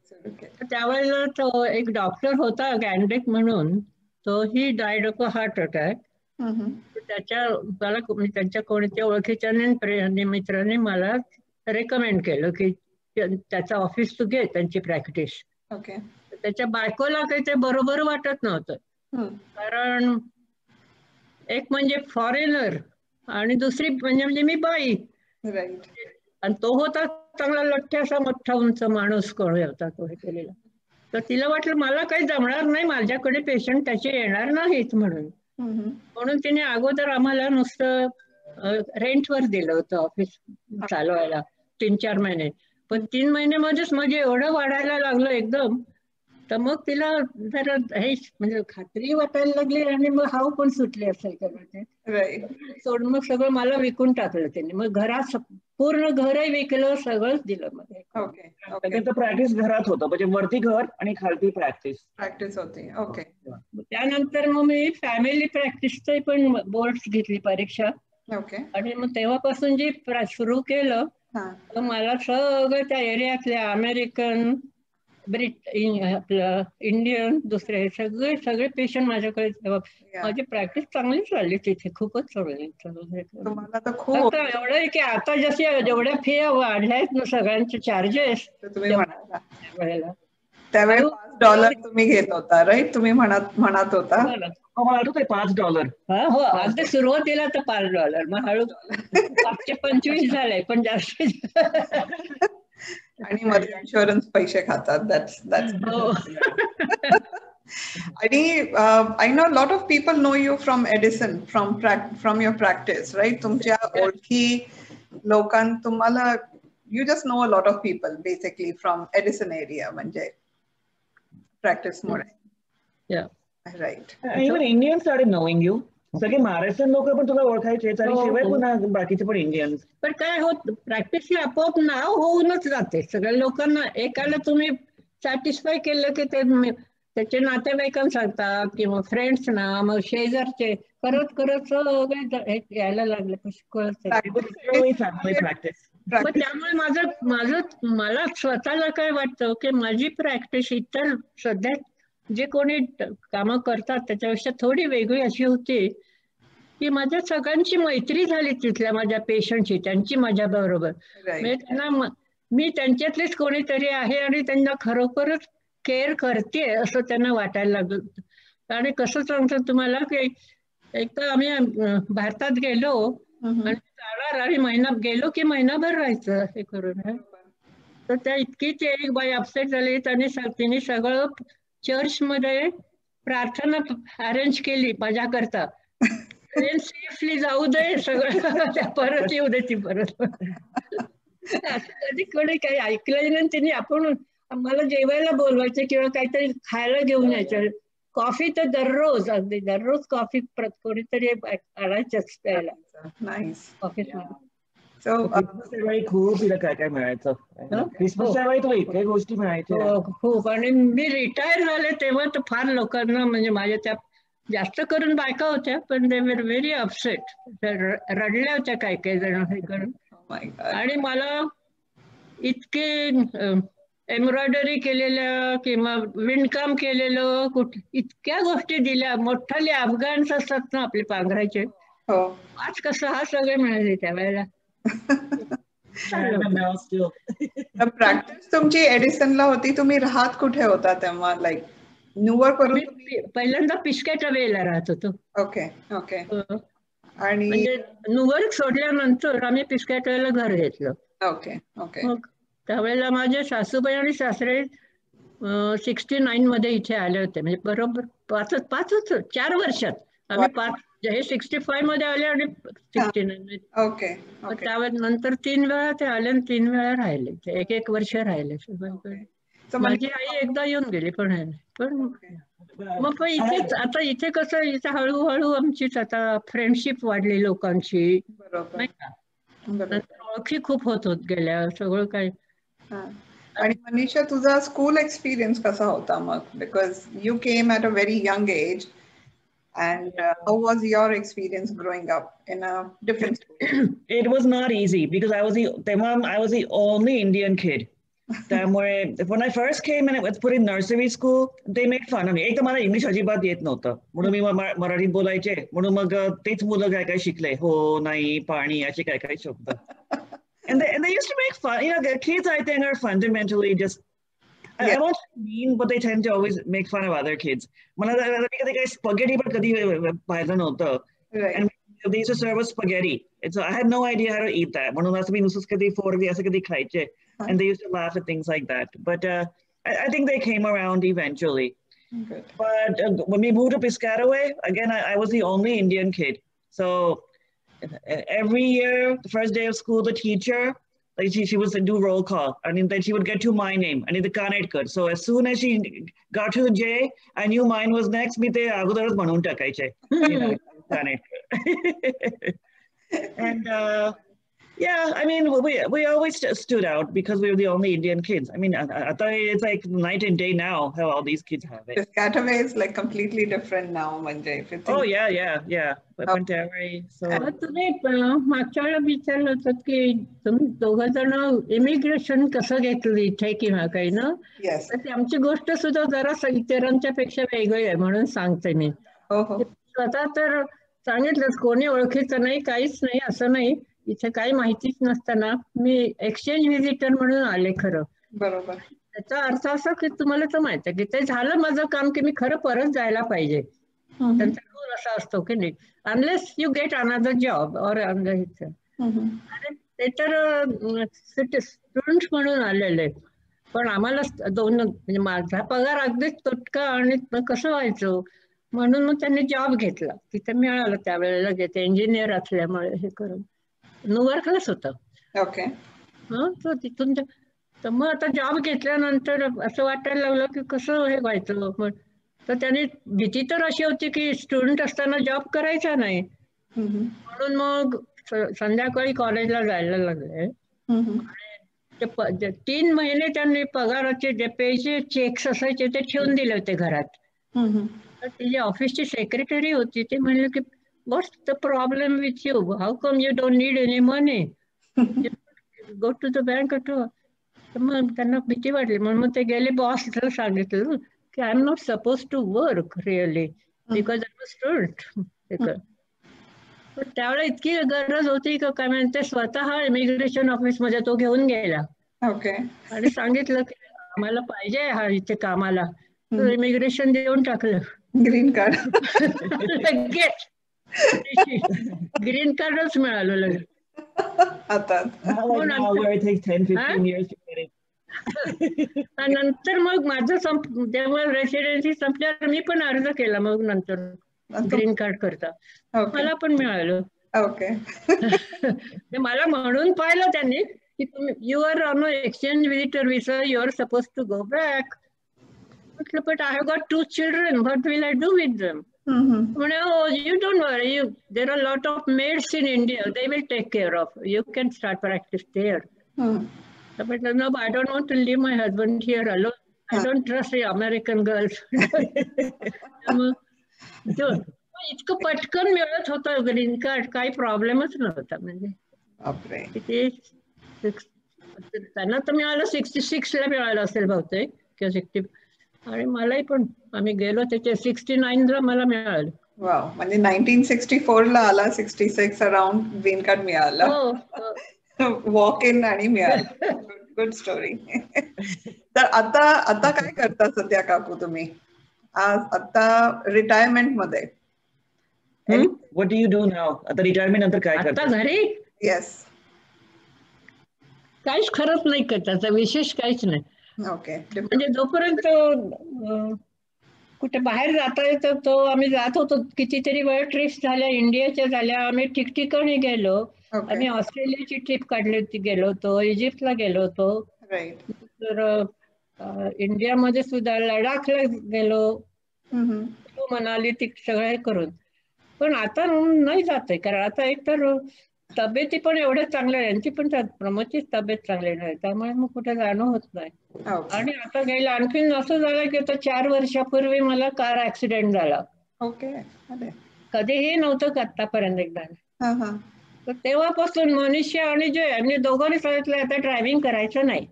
Speaker 2: त्यावेळेला तो एक डॉक्टर होता गॅन्डेक म्हणून, तो ही डायड ऑफ हार्ट अटॅक. त्यांच्या कोणत्या ओळखीच्या मित्रांनी मला रेकमेंड केलं की त्याचं ऑफिस तू घे, त्यांची प्रॅक्टिस. त्याच्या बायकोला काही ते बरोबर वाटत नव्हतं, कारण एक म्हणजे फॉरेनर आणि दुसरी म्हणजे मी बाई. आणि तो होता चांगला लठ्ठ्याचा मोठा उंच माणूस, कोण होता तो हे केलेला. तर तिला वाटलं मला काही जमणार नाही, माझ्याकडे पेशंट त्याचे येणार नाहीत म्हणून तिने अगोदर आम्हाला नुसतं रेंटवर दिलं होतं ऑफिस चालवायला 3-4 महिने. पण 3 महिन्यामध्येच म्हणजे एवढं वाढायला लागलं एकदम, तर मग तिला जरा हे म्हणजे खात्री वाटायला लागली आणि मग हाव पण सुटली असेल का सोडून मग सगळं मला विकून टाकलं त्यांनी. मग घरात पूर्ण घरही विकलं, सगळंच दिलं मध्ये.
Speaker 3: प्रॅक्टिस घरात होतं, म्हणजे वरती घर आणि खालती
Speaker 1: प्रॅक्टिस होती. ओके.
Speaker 2: त्यानंतर मग मी फॅमिली प्रॅक्टिसची पण बोर्ड घेतली परीक्षा. आणि मग तेव्हापासून जे सुरू केलं, तर मला सगळं त्या एरियातल्या अमेरिकन, आपलं इंडियन, दुसरे सगळे पेशंट माझ्याकडे. माझी प्रॅक्टिस चांगली चालली तिथे, खूपच चांगली. एवढं आहे की आता जेवढ्या फी वाढल्यात ना सगळ्यांचे चार्जेस,
Speaker 1: त्यावेळेला $5 तुम्ही घेत होता, राईट? तुम्ही म्हणत होता
Speaker 3: $5.
Speaker 2: हो, अगदी सुरुवातीला तर $5, मग हळू 525 झाले, पण जास्त.
Speaker 1: आणि मध्ये इन्शुरन्स पैसे खातात. आणि I know lot of people know you from Edison, from your practice, right? तुमच्या ओळखी लोकांना तुम्हाला, you just know a lot of people basically from Edison area, म्हणजे प्रॅक्टिस मुळे, right?
Speaker 3: Even Indian started knowing you. सगळे महाराष्ट्रीयन लोक पण तुला ओळखायचे, आणि शिवाय पुन्हा बाकीचे पण इंडियन.
Speaker 2: पण काय होत, प्रॅक्टिसची आपोआप नाव होऊनच जाते सगळ्या लोकांना. एकाला तुम्ही सॅटिस्फाय केलं की त्याचे नातेवाईकांना सांगतात किंवा फ्रेंड्स ना, मग शेजारचे, करत करत यायला लागले. मग त्यामुळे मला स्वतःला काय वाटतं की माझी प्रॅक्टिस इतर सध्या जे कोणी कामं करतात त्याच्यापेक्षा थोडी वेगळी अशी होती की माझ्या सगळ्यांची मैत्री झाली तिथल्या माझ्या पेशंटची, त्यांची माझ्या बरोबर. म्हणजे त्यांना मी त्यांच्यातलेच कोणीतरी आहे आणि त्यांना खरोखरच केअर करते असं त्यांना वाटायला लागलं. आणि कसं सांगतो तुम्हाला की एकदा आम्ही भारतात गेलो आणि जाणार आणि गेलो की महिनाभर राहायचं हे करून. तर त्या इतकीच एक बाई अपसेट झाली, तिने सगळं चर्चमध्ये प्रार्थना अरेंज केली माझ्याकरता. ट्रेन सेफली जाऊ दे, सगळं परत येऊ दे ती परत. कधी कोणी काही ऐकलं नाही. तिने आपण मला जेवायला बोलवायचं किंवा काहीतरी खायला घेऊन यायचं. कॉफी तर दररोज, अगदी दररोज कॉफी कोणीतरी आणायचंच प्यायला ऑफिसमध्ये.
Speaker 3: खूप काय काय मिळायचं. क्रिसमसच्या वेळी तुला इतक्या गोष्टी मिळायच्या
Speaker 2: खूप. आणि मी रिटायर झाले तेव्हा तर फार लोकांना, म्हणजे माझ्या त्या जास्त करून बायका होत्या, पण दे वर व्हेरी अपसेट, रडल्या होत्या काही काही जण हे करून. आणि मला इतके एम्ब्रॉयडरी केलेलं किंवा विणकाम केलेलं इतक्या गोष्टी दिल्या. मोठाले अफगान्स असतात ना आपले पांघरायचे, 5 का 6 सगळे मिळाले त्यावेळेला.
Speaker 1: प्रॅक्टिस तुमची एडिसनला होती. तुम्ही राहत कुठे होता तेव्हा? लाईक न्यूयॉर्क वरून?
Speaker 2: पहिल्यांदा पिस्कॅटवेला राहत होतो.
Speaker 1: Okay okay. आणि
Speaker 2: म्हणजे न्यूयॉर्क सोडल्यानंतर आम्ही पिस्कॅटवेला घर घेतलं.
Speaker 1: Okay okay.
Speaker 2: मग त्यावेळेला माझे सासूबाई आणि सासरे 69 मध्ये इथे आले होते. म्हणजे बरोबर 4 वर्षात आम्ही 5, हे 65 मध्ये आले आणि 69.
Speaker 1: ओके.
Speaker 2: त्यावेळेस नंतर 3 वेळा ते आले आणि 3 वेळा राहिले. 1 वर्ष राहिले. माझी आई एकदा येऊन गेली पण मग इथेच आता इथे कसं, इथे हळूहळू आमचीच आता फ्रेंडशिप वाढली लोकांची, नाही का, ओळखी खूप होत गेल्या सगळं काही.
Speaker 1: आणि मनीषा, तुझा स्कूल एक्सपिरियन्स कसा होता मग? Because you came at a very young age, and how was your experience growing up in a different school?
Speaker 3: It was not easy because I was the only Indian kid. त्यामुळे when I first came and I was put in nursery school, they made fun of me. एक तर मला English अजिबात येत नव्हतं, म्हणून मी मराठीत बोलायचे, म्हणून मग तेच मुलं काय काय शिकले, हो नाही पाणी असे काय काय शब्द. And they used to make fun. You know, the kids I think are fundamentally just, I won't mean, but they tend to always make fun of other kids. मला कधी काही spaghetti पण कधी पाहिलं नव्हतं. And they used to serve us spaghetti. So I had no idea how to eat that. म्हणून असं मी नुसतं कधी फोडली असं कधी खायचे. And they used to laugh at things like that. But I think they came around eventually.
Speaker 1: Good.
Speaker 3: But when we moved to Piscataway, again, I was the only Indian kid. So every year, the first day of school, the teacher, like she was to do roll call, and then she would get to my name, and the Kanetkar. So as soon as she got to the J, I knew mine was next. Me te agodaras banun takaiche, Kanetkar. And yeah, I mean, we always stood out because we were the only Indian kids. I mean, I thought it's like night and day now how all these kids have it.
Speaker 1: Piscataway is like completely different now, Manjay.
Speaker 3: Oh yeah. So
Speaker 2: तुम्ही मागच्या वेळेला विचारलं होतं की तुम्ही दोघं जण immigration कसं घेतलं इथे किंवा काही ना, तर आमची गोष्ट सुद्धा जरा इतरांच्या पेक्षा वेगळी आहे म्हणून सांगते मी. स्वतः तर सांगितलं कोणी ओळखीचं नाही, काहीच नाही, असं नाही, इथे काही माहितीच नसताना मी एक्सचेंज व्हिजिटर म्हणून आले खरं.
Speaker 1: बरोबर.
Speaker 2: त्याचा अर्थ असा की तुम्हाला तर माहिती आहे की ते झालं माझं काम की मी खरं परत जायला पाहिजे. त्यांचा रूल असा असतो की नाही, unless you get another job और आणि ते तर स्टुडंट म्हणून आलेले. पण आम्हाला म्हणजे माझा पगार अगदीच तुटका आणि कसं व्हायचं म्हणून मग त्यांनी जॉब घेतला. तिथे मिळालं त्यावेळेला, घेते इंजिनियर असल्यामुळे हे करून. न्यूयॉर्कलाच होतं.
Speaker 1: ओके.
Speaker 2: तर तिथून तर मग आता जॉब घेतल्यानंतर असं वाटायला लागलं की कसं हे व्हायचं. तर त्याने भीती तर अशी होती की स्टुडंट असताना जॉब करायचा नाही, म्हणून मग संध्याकाळी कॉलेजला जायला लागले. 3 महिने त्यांनी पगाराचे जे पैसे चेक्स असायचे ते ठेवून दिले होते घरात. तर ती ऑफिसची सेक्रेटरी होती, ते म्हणले की what's the problem with you, how come you don't need any money, go to the bank too. तर मग त्यांना भीती वाटली, म्हणून मग ते गेले बॉसला सांगितलं की I am not suppose to work really because I am student. पण त्यावेळेला इतकी गरज होती का काय म्हणते, स्वतः इमिग्रेशन ऑफिस मध्ये तो घेऊन गेला.
Speaker 1: ओके.
Speaker 2: आणि सांगितलं की आम्हाला पाहिजे हा इथे कामाला. इमिग्रेशन देऊन टाकलं,
Speaker 1: ग्रीन कार्ड.
Speaker 2: लगेच ग्रीन कार्डच मिळालं लगेच. नंतर मग माझं जेव्हा रेसिडेन्सी संपल्यावर मी पण अर्ज केला मग नंतर ग्रीन कार्ड करता, मला पण मिळालं.
Speaker 1: ओके.
Speaker 2: मला म्हणून पाहिलं त्यांनी की तुम्ही you are on exchange visitor visa, you are suppose to go back. म्हटलं but I have got 2 children, what will I do with them. म्हणे oh you don't worry, there are a lot of maids in India, they will take care of you, can start practice there. But no, I don't want to leave my husband here alone, I don't trust the American girls. इतकं पटकन मिळत होतं green card, काही प्रॉब्लेमच नव्हता. म्हणजे ते त्यांना तर मिळालं 66 ला मिळालं असेल बहुतेक किंवा 60, आणि मलाही पण आम्ही गेलो त्याच्या 69 ला मला मिळालं.
Speaker 1: वाव, म्हणजे 1964 ला आला, 66 अराउंड ग्रीन कार्ड मिळाला. वॉक इन आणि मिळालं. Good story. तर आता काय करता सध्या काकू तुम्ही? आता रिटायरमेंट मध्ये?
Speaker 3: What do you do now? आता रिटायरमेंट नंतर काय करता?
Speaker 2: आता घरी?
Speaker 1: येस.
Speaker 2: काहीच खरंच नाही का, त्याचा विशेष काहीच नाही.
Speaker 1: ओके.
Speaker 2: म्हणजे जोपर्यंत कुठे बाहेर जाता येतं तो आम्ही जात होतो. कितीतरी वेळ ट्रिप्स झाल्या, इंडियाच्या झाल्या, आम्ही ठिकठिकाणी गेलो. आम्ही ऑस्ट्रेलियाची ट्रिप काढली होती, गेलो होतो, इजिप्तला गेलो होतो. तर इंडियामध्ये सुद्धा लडाखला गेलो, मनाली, ती सगळे करून. पण आता नाही जाते, कारण आता एकतर तब्येती पण एवढ्या चांगल्या, यांची पण प्रमोदचीच तब्येत चांगली नाही, त्यामुळे मग कुठे जाणं होत नाही. आणि आता गेलं आणखीन असं झालं की आता 4 वर्षापूर्वी मला कार ऍक्सिडेंट झाला.
Speaker 1: ओके.
Speaker 2: कधीही नव्हतं आतापर्यंत एकदा. तर तेव्हापासून मनीषा आणि जय यांनी दोघांनी सांगितलं आता ड्रायव्हिंग करायचं नाही.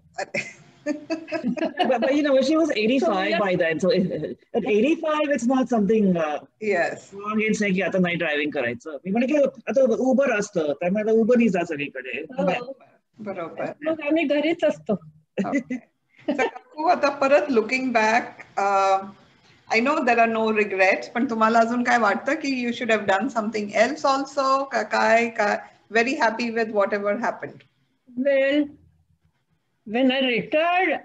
Speaker 3: But you know, she was 85 by then, so at 85 it's not something wrong in saying की आता नाही ड्रायव्हिंग करायचं. मी म्हणे की आता उबर असतं, त्यामुळे आता उबर जा सगळीकडे.
Speaker 1: बरोबर.
Speaker 2: मग आम्ही घरीच असतो.
Speaker 1: काकू, आता परत looking back, I know there are no regrets, पण तुम्हाला अजून काय वाटतं की you should have done something else also? काय very happy with whatever happened?
Speaker 2: Well, when I retired,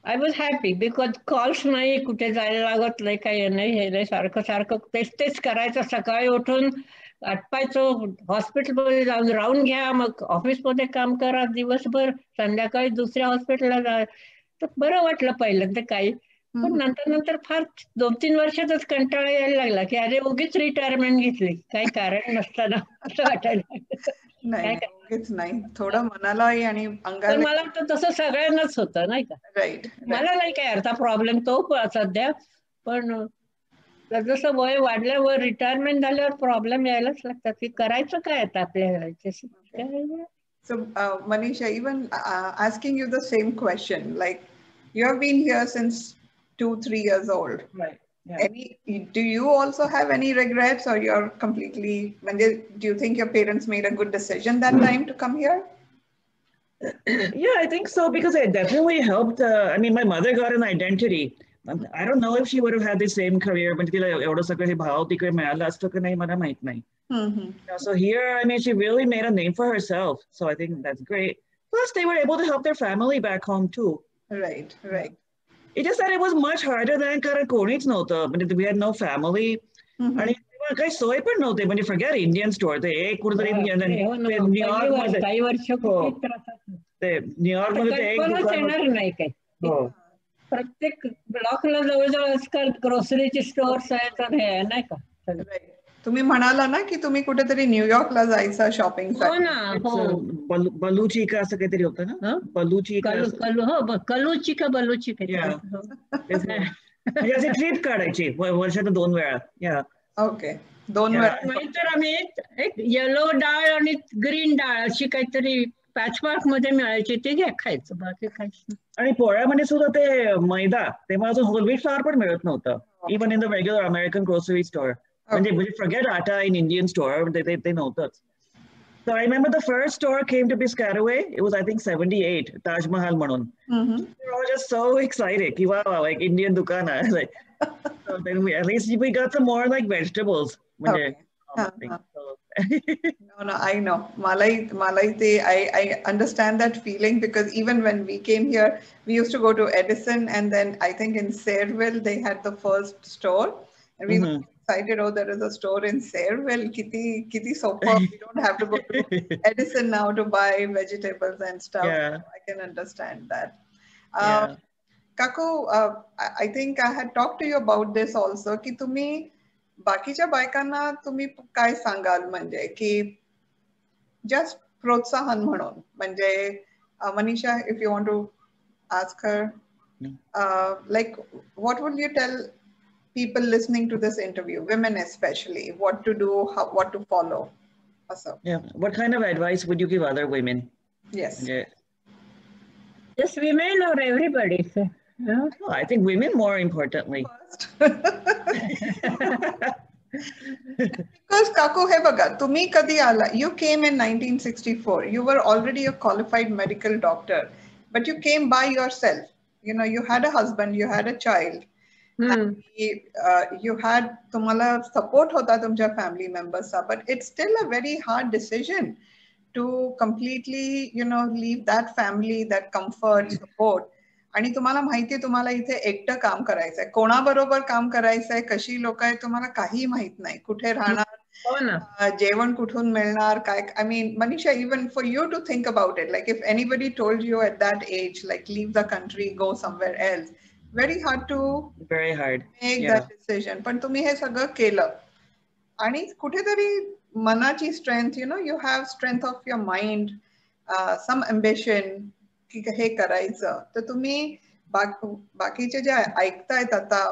Speaker 2: I was happy because calls नाही, कुठे जायला लागत नाही, काही नाही, हे नाही, सारखं सारखं तेच करायचं. सकाळी उठून आटपायचं, हॉस्पिटलमध्ये जाऊन राहून घ्या, मग ऑफिसमध्ये काम करा दिवसभर, संध्याकाळी दुसऱ्या हॉस्पिटलला जा. तर बरं वाटलं पहिल्यांदा काही, पण नंतर फार 2-3 वर्षातच कंटाळा यायला लागला की अरे उगीच रिटायरमेंट घेतली, काही कारण नसताना, असं वाटायला.
Speaker 1: नाही, थोडं मनालाही आणि अंगाला.
Speaker 2: मला वाटतं तसं सगळ्यांनाच होतं, नाही का?
Speaker 1: राईट.
Speaker 2: मला नाही काय अर्था प्रॉब्लेम तो सध्या, पण जसं वय वाढल्यावर, रिटायरमेंट झाल्यावर प्रॉब्लेम यायलाच लागतात की करायचं काय आता आपल्या.
Speaker 1: So Manisha, even asking you the same question, like you have been here since 2-3 years old,
Speaker 3: right? Yeah.
Speaker 1: Do you also have any regrets, or you're completely, do you think your parents made a good decision that time to come here?
Speaker 3: Yeah, I think so, because it definitely helped. I mean, my mother got an identity. I don't know if she would have had the same career, but तिला एवढं सगळं हे भाव तिकडे मिळालं असतं की नाही मला माहित नाही. So here, I mean, she really made a name for herself. So I think that's great. Plus, they were able to help their family back home too.
Speaker 1: Right.
Speaker 3: It just that it was much harder than कारण कोणीच नव्हतं. म्हणजे we had no family. आणि काही सोय पण नव्हते. म्हणजे forget Indian store. ते एक कुठेतरी न्यूयॉर्क मध्ये
Speaker 2: काही वर्ष
Speaker 3: ते न्यूयॉर्क मध्ये ते एक
Speaker 2: येणार नाही काय. प्रत्येक ब्लॉकला जवळजवळ आजकाल ग्रोसरीचे स्टोअर्स आहेत, हे नाही का.
Speaker 1: तुम्ही म्हणाला ना की तुम्ही कुठेतरी न्यूयॉर्कला जायचं शॉपिंग साठी.
Speaker 2: हो ना.
Speaker 3: बलूची का असं काहीतरी होतं ना. बलूची
Speaker 2: कलूची का बलूची
Speaker 3: म्हणजे अशी ट्रिप काढायची वर्षात 2 वेळा. या
Speaker 1: ओके, 2 वेळा.
Speaker 2: नाहीतर आम्ही एक येलो डाळ आणि ग्रीन डाळ अशी काहीतरी पॅचमार्क मध्ये मिळायची, ते घ्या खायचं, बाकी खायचं.
Speaker 3: आणि पोळ्यामध्ये सुद्धा ते मैदा, तेव्हा अजून होल व्हीट फ्लॉर पण मिळत नव्हतं, even in the regular American grocery store. म्हणजे forget atta in Indian store, ते नव्हतंच. So I remember the first store came to Piscataway. It was, I think, 78, Taj Mahal म्हणून. We were just so excited ki wow, like Indian dukaan hai. Like, so then at least we got some more like vegetables.
Speaker 1: No, I know. Malai te, I understand that feeling, because even when we came here, we used to go to Edison, and then I think in Sayreville they had the first store, and we were excited. Oh, there is a store in Sayreville. Kiti sopa. We don't have to go to Edison now to buy vegetables and stuff.
Speaker 3: Yeah.
Speaker 1: So I can understand that. Kaku, I think I had talked to you about this also, की तुम्ही बाकीच्या बायकांना तुम्ही काय सांगाल, म्हणजे की just प्रोत्साहन म्हणून, म्हणजे Manisha, if you want to ask her, like what would you tell people listening to this interview, women especially, what to do, what to follow?
Speaker 3: Yeah, what kind of advice would you give other women?
Speaker 1: Yes.
Speaker 3: Yeah.
Speaker 2: Just women or everybody?
Speaker 3: No, I think women more importantly.
Speaker 1: Because Kaku, हे बघा, तुम्ही कधी आला, you came in 1964. You were already a qualified medical doctor, but you came by yourself. You know, you had a husband, you had a child. And you had, तुम्हाला support होता तुमच्या family members, but it's still a very hard decision to completely, you know, leave that family, that comfort, support. आणि तुम्हाला माहितीये तुम्हाला इथे एकटं काम करायचंय, कोणाबरोबर काम करायचंय, कशी लोक आहेत तुम्हाला काही माहित नाही, कुठे राहणार, जेवण कुठून मिळणार, काय. I mean, Manisha, even for you to think about it, like if anybody told you at that age, like leave the country, go somewhere else, very hard to make that decision. पण तुम्ही हे सगळं केलं आणि कुठेतरी मनाची strength, you know, you have strength of your mind, some ambition की हे करायचं. तर तुम्ही बाकीचे जे ऐकतायत आता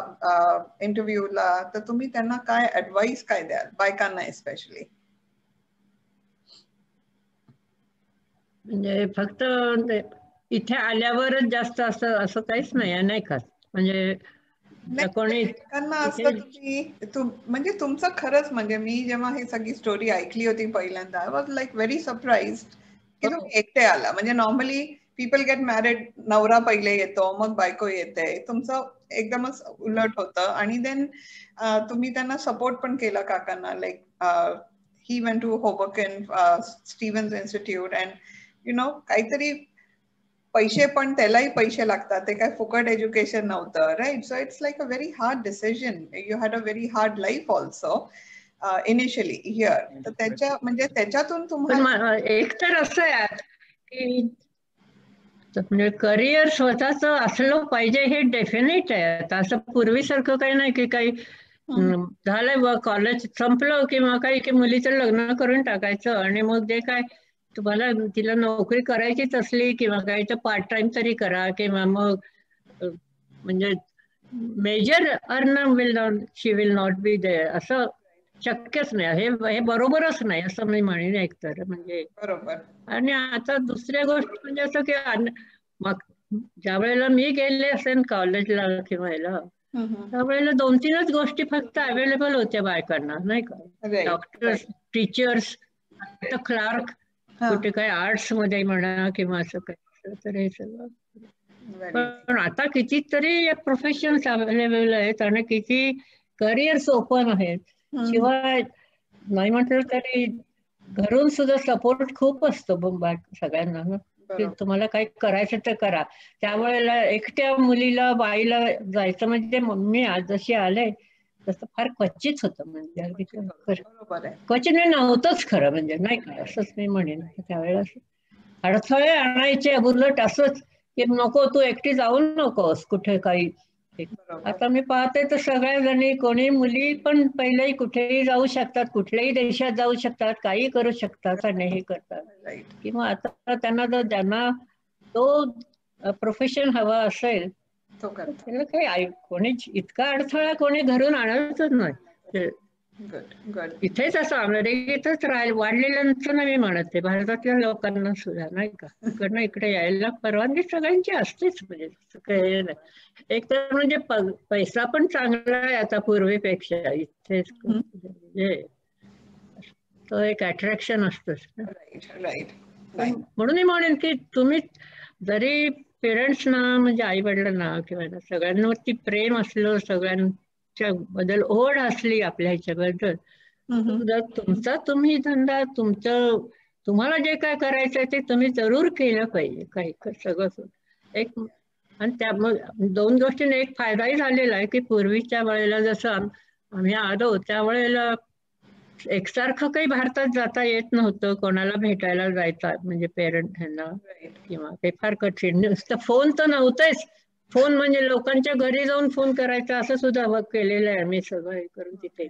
Speaker 1: इंटरव्ह्यूला, तर तुम्ही त्यांना काय ऍडवाइस काय द्याल, बायकांना एस्पेशली?
Speaker 2: म्हणजे फक्त इथे आल्यावरच जास्त असं काहीच नाही, नाही का? म्हणजे कोणी
Speaker 1: म्हणजे तुमचं खरंच, म्हणजे मी जेव्हा ही सगळी स्टोरी ऐकली होती पहिल्यांदा, I was like very surprised की तुम्ही एकटे आला. म्हणजे नॉर्मली पीपल गेट मॅरिड, नवरा पहिले येतो, मग बायको येते, तुमचं एकदमच उलट होतं. आणि देन तुम्ही त्यांना सपोर्ट पण केला काकांना, like he went to Hoboken Stevens institute, and you know काहीतरी पैसे पण, त्यालाही पैसे लागतात, ते काय फुकट एज्युकेशन नव्हतं, right? So it's like a very hard decision. You had a very hard life also initially here. तर म्हणजे त्याच्यातून तुम्हाला
Speaker 2: एक तर असं आहे की म्हणजे करिअर स्वतःच असलं पाहिजे, हे डेफिनेट आहे. आता असं पूर्वीसारखं काही नाही की काही झालंय कॉलेज संपलं किंवा काही की मुलीचं लग्न करून टाकायचं आणि मग जे काय तुम्हाला तिला नोकरी करायचीच असली किंवा काही तर पार्ट टाइम तरी करा, किंवा मग म्हणजे major earn she will not be there, असं शक्यच नाही. हे बरोबरच नाही असं मी म्हणेन एकतर. म्हणजे
Speaker 1: बरोबर.
Speaker 2: आणि आता दुसऱ्या गोष्ट म्हणजे असं की मग ज्या वेळेला मी गेले असेल कॉलेजला किंवा याला, त्यावेळेला 2-3च गोष्टी फक्त अवेलेबल होत्या बायकांना, नाही का? डॉक्टर्स, टीचर्स, क्लार्क, कुठे काय आर्ट्स मध्ये म्हणा किंवा असं काही. तर हे सगळं, पण आता कितीतरी प्रोफेशन्स अवेलेबल आहेत आणि किती करिअर्स ओपन आहेत. शिवाय नाही म्हटलं तरी घरून सुद्धा सपोर्ट खूप असतो सगळ्यांना, की तुम्हाला काही करायचं तर करा. त्यावेळेला एकट्या मुलीला, बाईला जायचं म्हणजे, मी आज जशी आले तसं फार क्वचित होतं. म्हणजे अगदी क्वचित नव्हतंच खरं म्हणजे, नाही का? असंच मी म्हणेन. त्यावेळेला अडथळे आणायचे, उलट असंच की नको तू एकटी जाऊ नकोस कुठे काही. आता मी पाहते तर सगळ्या जणी, कोणी मुली पण पहिलेही कुठेही जाऊ शकतात, कुठल्याही देशात जाऊ शकतात, काही करू शकतात आणि हे करतात. किंवा आता त्यांना जर ज्यांना तो प्रोफेशन हवा असेल त्याला काही कोणी इतका अडथळा कोणी घरून आणतच नाही. इथेच असं अमेरिकेतच वाढलेल्यांचं नाही म्हणत, ते भारतातल्या लोकांना सुद्धा, नाही का? इकडनं इकडे यायला परवानगी सगळ्यांची असतेच. म्हणजे काही नाही. एक तर म्हणजे पैसा पण चांगला आहे आता पूर्वीपेक्षा इथेच. म्हणजे तो एक अट्रॅक्शन असतंच. म्हणून मी म्हणेन की तुम्ही जरी पेरेंट्सना, म्हणजे आई वडिलांना किंवा सगळ्यांवरती प्रेम असलं, सगळ्यांच्या बद्दल ओढ असली आपल्या ह्याच्याबद्दल, जर तुमचा तुम्ही धंदा, तुम्हाला जे काय करायचंय ते तुम्ही जरूर केलं पाहिजे. काही सगळं एक. आणि त्यामुळे 2 गोष्टींनी एक फायदाही झालेला आहे की पूर्वीच्या वेळेला जसं आम्ही आलो त्यावेळेला एकसारखं काही भारतात जाता येत नव्हतं, कोणाला भेटायला जायचं म्हणजे पेरेंट ह्यांना, किंवा ते फार कठीण. नुसतं फोन तर नव्हतेच. फोन म्हणजे लोकांच्या घरी जाऊन फोन करायचा असं सुद्धा केलेलं आहे मी सगळं हे करून तिथे.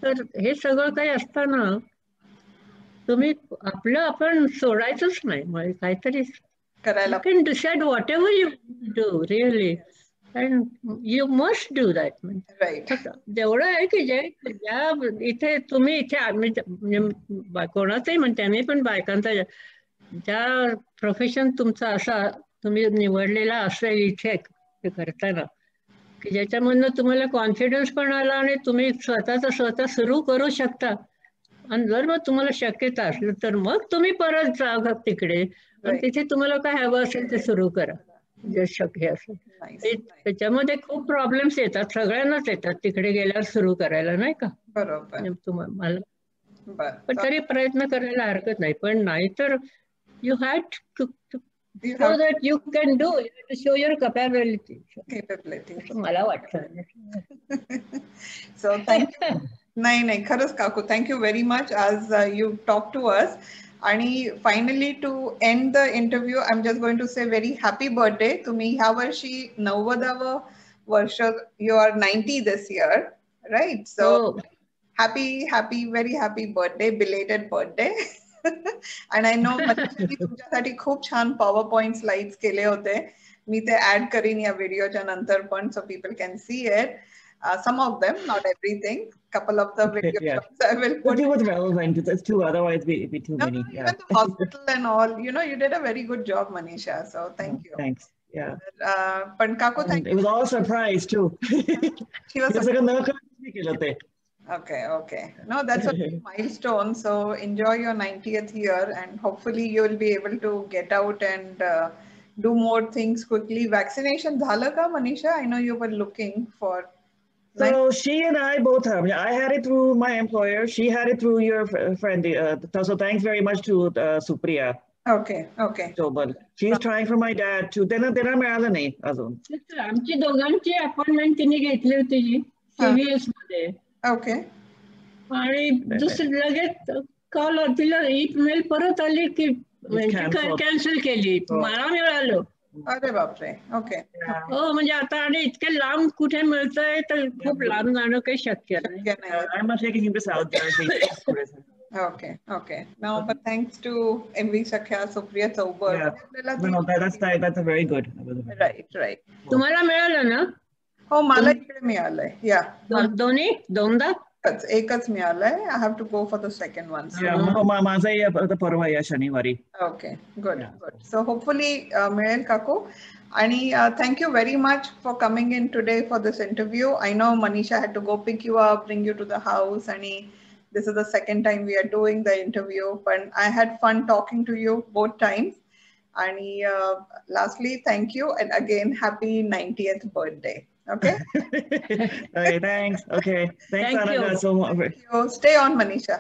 Speaker 2: तर हे सगळं काही असताना तुम्ही आपण सोडायचंच नाही, म्हणजे काहीतरी करायला. Can decide whatever you do really. You must do that.
Speaker 1: Right.
Speaker 2: जेवढं आहे की ज्या इथे तुम्ही इथे कोणाचंही म्हणते मी, पण बायकांचा ज्या प्रोफेशन तुमचा असा तुम्ही निवडलेला असेल इथे करताना की ज्याच्यामधनं तुम्हाला कॉन्फिडन्स पण आला आणि तुम्ही स्वतः सुरू करू शकता, आणि जर मग तुम्हाला शक्यता असली तर मग तुम्ही परत जा तिकडे, आणि तिथे तुम्हाला काय हवं असेल ते सुरू करा जे शक्य असेल. त्याच्यामध्ये खूप प्रॉब्लेम्स येतात, सगळ्यांनाच येतात तिकडे गेल्यावर सुरू करायला, नाही का?
Speaker 1: बरोबर.
Speaker 2: तुम्हाला पण तरी प्रयत्न करायला हरकत नाही. पण नाहीतर you had to show that you can do it, to show your capability. मला वाटतं.
Speaker 1: So thank you. नाही खरंच काकू, थँक्यू व्हेरी मच आज यू टॉक टू अस. आणि finally to end the interview I am just going to say very happy birthday. तुम्ही ह्या वर्षी 90व वर्ष, you are 90 this year, right? So happy very happy birthday, belated birthday. आणि I know मनीषांनी तुमच्यासाठी खूप छान पॉवर पॉइंट स्लाइड्स केले होते. मी ते ऍड करीन या व्हिडिओच्या नंतर पण, so people can see it. Some of them, not everything. Couple of the videos I will put.
Speaker 3: It was relevant. It's too, otherwise it'd be too many.
Speaker 1: Even the hospital and all. You know, you did a very good job, Manisha. So thank you.
Speaker 3: Thanks. Yeah.
Speaker 1: But Kaku, thank you.
Speaker 3: It was all a surprise too.
Speaker 1: She was
Speaker 3: like a
Speaker 1: Okay. No, that's a milestone. So enjoy your 90th year, and hopefully you will be able to get out and do more things quickly. Vaccination dhala ka, Manisha? I know you were looking for.
Speaker 3: So she and I both have. I had it through my employer. She had it through your friend. So thanks very much to Supriya.
Speaker 1: Okay.
Speaker 3: But she's trying for my dad too. त्यांना मिळालं नाही अजून.
Speaker 2: आमची दोघांची appointment तिने घेतली होती CVS मध्ये.
Speaker 1: ओके.
Speaker 2: आणि दुसरी लगेच कॉल, तिला ईमेल परत आली की कॅन्सल केली. मला मिळालं.
Speaker 1: अरे बापरे. ओके.
Speaker 2: हो, म्हणजे आता आणि इतके लांब कुठे मिळतंय, तर खूप लांब जाणं काही शक्य नाही.
Speaker 1: Okay. No, but thanks to MV Sakhya, Supriya Chaubar.
Speaker 3: No, that's a very good.
Speaker 1: Right.
Speaker 2: तुम्हाला मिळालं ना?
Speaker 1: हो, मला इकडे मिळालंय. या
Speaker 2: दोन्ही दोनदा
Speaker 1: एकच मिळालंय. I have to go for the second one.
Speaker 3: माझा परवा या शनिवारी.
Speaker 1: Okay, good. सो होपफुली मिळेल काकू. आणि thank you very much for coming in today for this interview. I know Manisha had to go pick you up, bring you to the house, आणि this is the second time we are doing the interview, but I had fun talking to you both times. And lastly, thank you, and again, happy 90th birthday. Okay.
Speaker 3: Okay, thanks. Okay, thanks,
Speaker 2: Thank
Speaker 3: Ananda,
Speaker 2: you.
Speaker 3: so much.
Speaker 1: Stay on, Manisha.